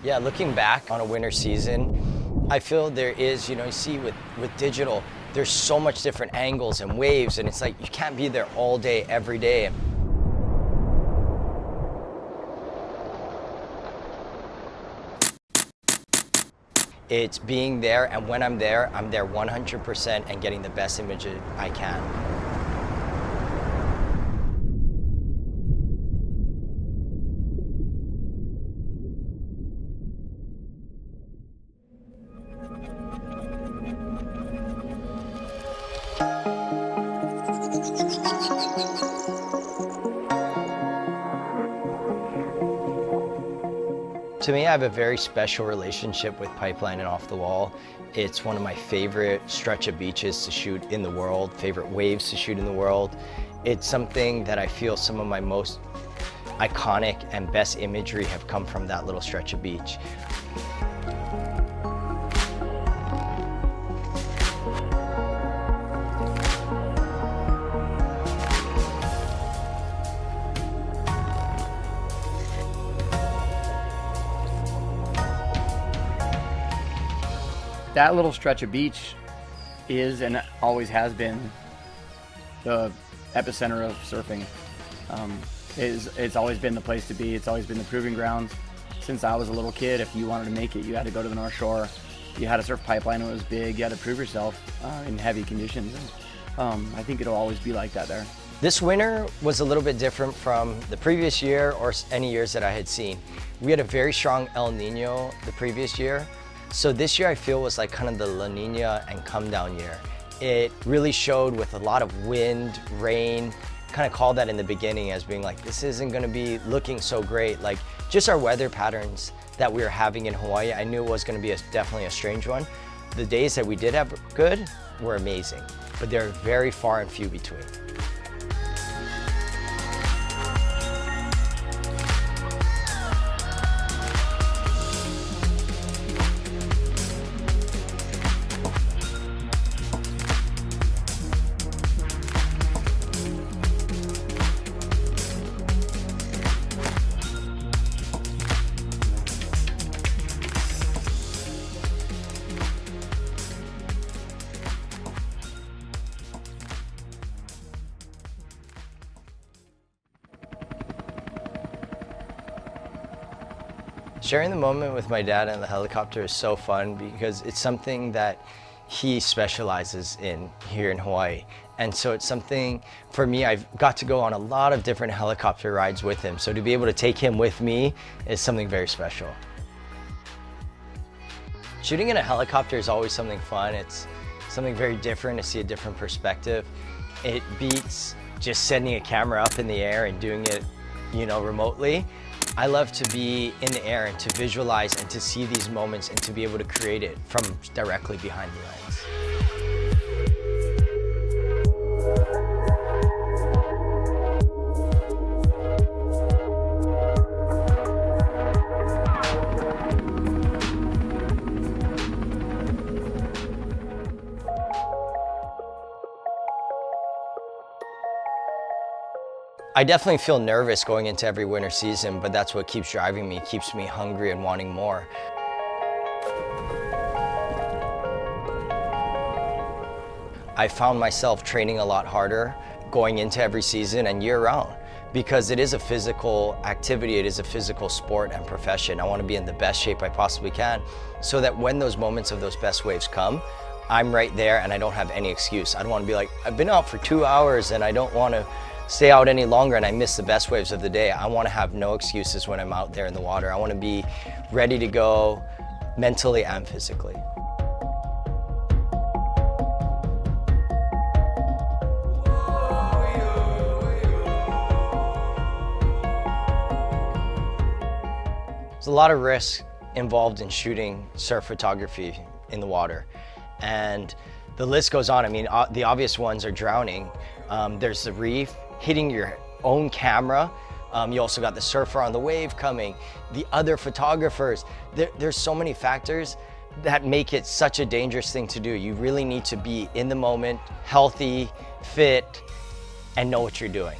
Yeah, looking back on a winter season, I feel there is, you see with digital, there's so much different angles and waves, and it's like you can't be there all day, every day. It's being there, and when I'm there 100% and getting the best image I can. To me, I have a very special relationship with Pipeline and Off the Wall. It's one of my favorite stretch of beaches to shoot in the world, favorite waves to shoot in the world. It's something that I feel some of my most iconic and best imagery have come from that little stretch of beach. That little stretch of beach is and always has been the epicenter of surfing. It's always been the place to be. It's always been the proving grounds. Since I was a little kid, if you wanted to make it, you had to go to the North Shore. You had to surf Pipeline when it was big. You had to prove yourself in heavy conditions. And, I think it'll always be like that there. This winter was a little bit different from the previous year or any years that I had seen. We had a very strong El Nino the previous year. So this year I feel was like kind of the La Nina and come down year. It really showed with a lot of wind, rain, kind of called that in the beginning as being like, this isn't gonna be looking so great. Like just our weather patterns that we were having in Hawaii, I knew it was gonna be definitely a strange one. The days that we did have good were amazing, but they're very far and few between. Sharing the moment with my dad in the helicopter is so fun because it's something that he specializes in here in Hawaii. And so it's something, for me, I've got to go on a lot of different helicopter rides with him. So to be able to take him with me is something very special. Shooting in a helicopter is always something fun. It's something very different to see a different perspective. It beats just sending a camera up in the air and doing it, remotely. I love to be in the air and to visualize and to see these moments and to be able to create it from directly behind the lens. I definitely feel nervous going into every winter season, but that's what keeps driving me, keeps me hungry and wanting more. I found myself training a lot harder going into every season and year round because it is a physical activity, it is a physical sport and profession. I want to be in the best shape I possibly can so that when those moments of those best waves come, I'm right there and I don't have any excuse. I don't want to be like, I've been out for 2 hours and I don't want to stay out any longer and I miss the best waves of the day. I want to have no excuses when I'm out there in the water. I want to be ready to go mentally and physically. There's a lot of risk involved in shooting surf photography in the water. And the list goes on. I mean, the obvious ones are drowning. There's the reef, hitting your own camera. You also got the surfer on the wave coming, the other photographers. There's so many factors that make it such a dangerous thing to do. You really need to be in the moment, healthy, fit, and know what you're doing.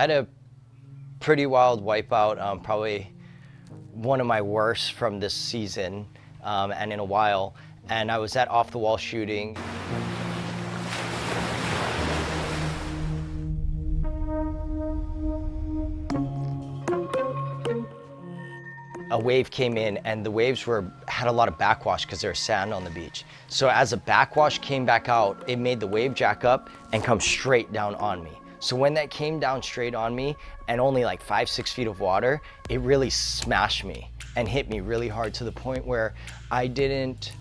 had a pretty wild wipeout, probably one of my worst from this season and in a while. And I was at off the wall shooting. A wave came in, and the waves had a lot of backwash because there's sand on the beach. So as the backwash came back out, it made the wave jack up and come straight down on me. So when that came down straight on me and only like 5-6 feet of water, it really smashed me and hit me really hard to the point where I didn't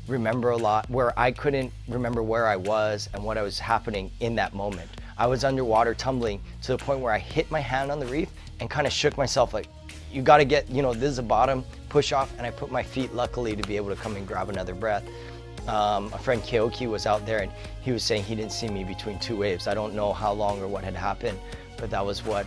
remember a lot, where I couldn't remember where I was and what was happening in that moment. I was underwater tumbling to the point where I hit my hand on the reef and kind of shook myself like, you got to get, you know, this is the bottom, push off, and I put my feet luckily to be able to come and grab another breath. A friend Keoki was out there and he was saying he didn't see me between two waves. I don't know how long or what had happened, but that was what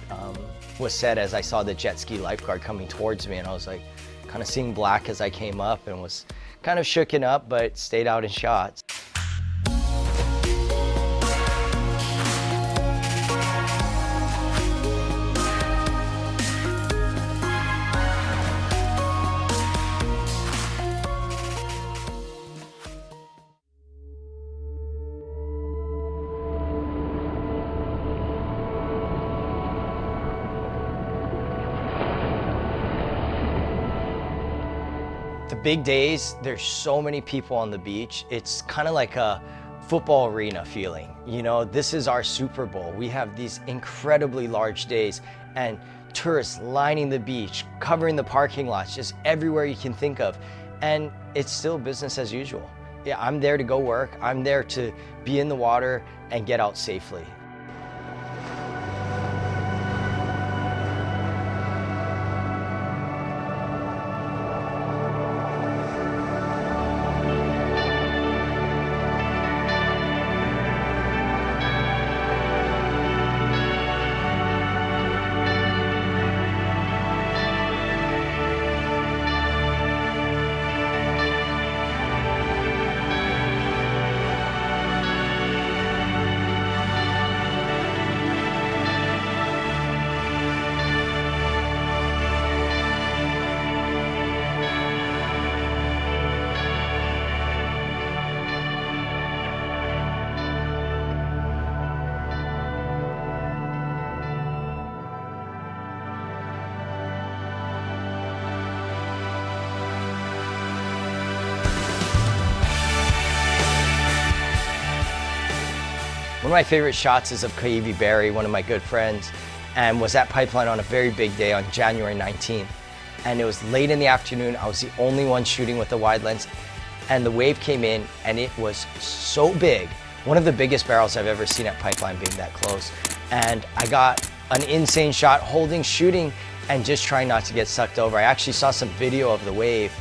was said as I saw the jet ski lifeguard coming towards me, and I was like kind of seeing black as I came up and was kind of shooken up, but stayed out in shots. The big days, there's so many people on the beach. It's kind of like a football arena feeling. You know, this is our Super Bowl. We have these incredibly large days and tourists lining the beach, covering the parking lots, just everywhere you can think of. And it's still business as usual. Yeah, I'm there to go work. I'm there to be in the water and get out safely. One of my favorite shots is of Kaiwi Barry, one of my good friends, and was at Pipeline on a very big day on January 19th. And it was late in the afternoon. I was the only one shooting with a wide lens, and the wave came in and it was so big. One of the biggest barrels I've ever seen at Pipeline being that close. And I got an insane shot holding, shooting, and just trying not to get sucked over. I actually saw some video of the wave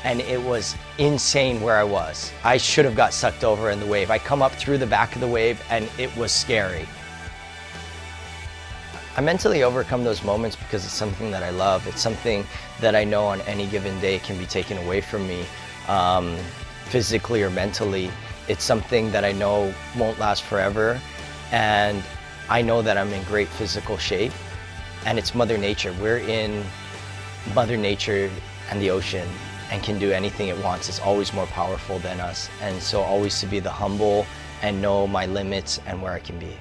and it was insane where I was. I should have got sucked over in the wave. I come up through the back of the wave and it was scary. I mentally overcome those moments because it's something that I love. It's something that I know on any given day can be taken away from me, physically or mentally. It's something that I know won't last forever, and I know that I'm in great physical shape, and it's Mother Nature. We're in Mother Nature and the ocean and can do anything it wants. It's always more powerful than us, and so always to be the humble and know my limits and where I can be.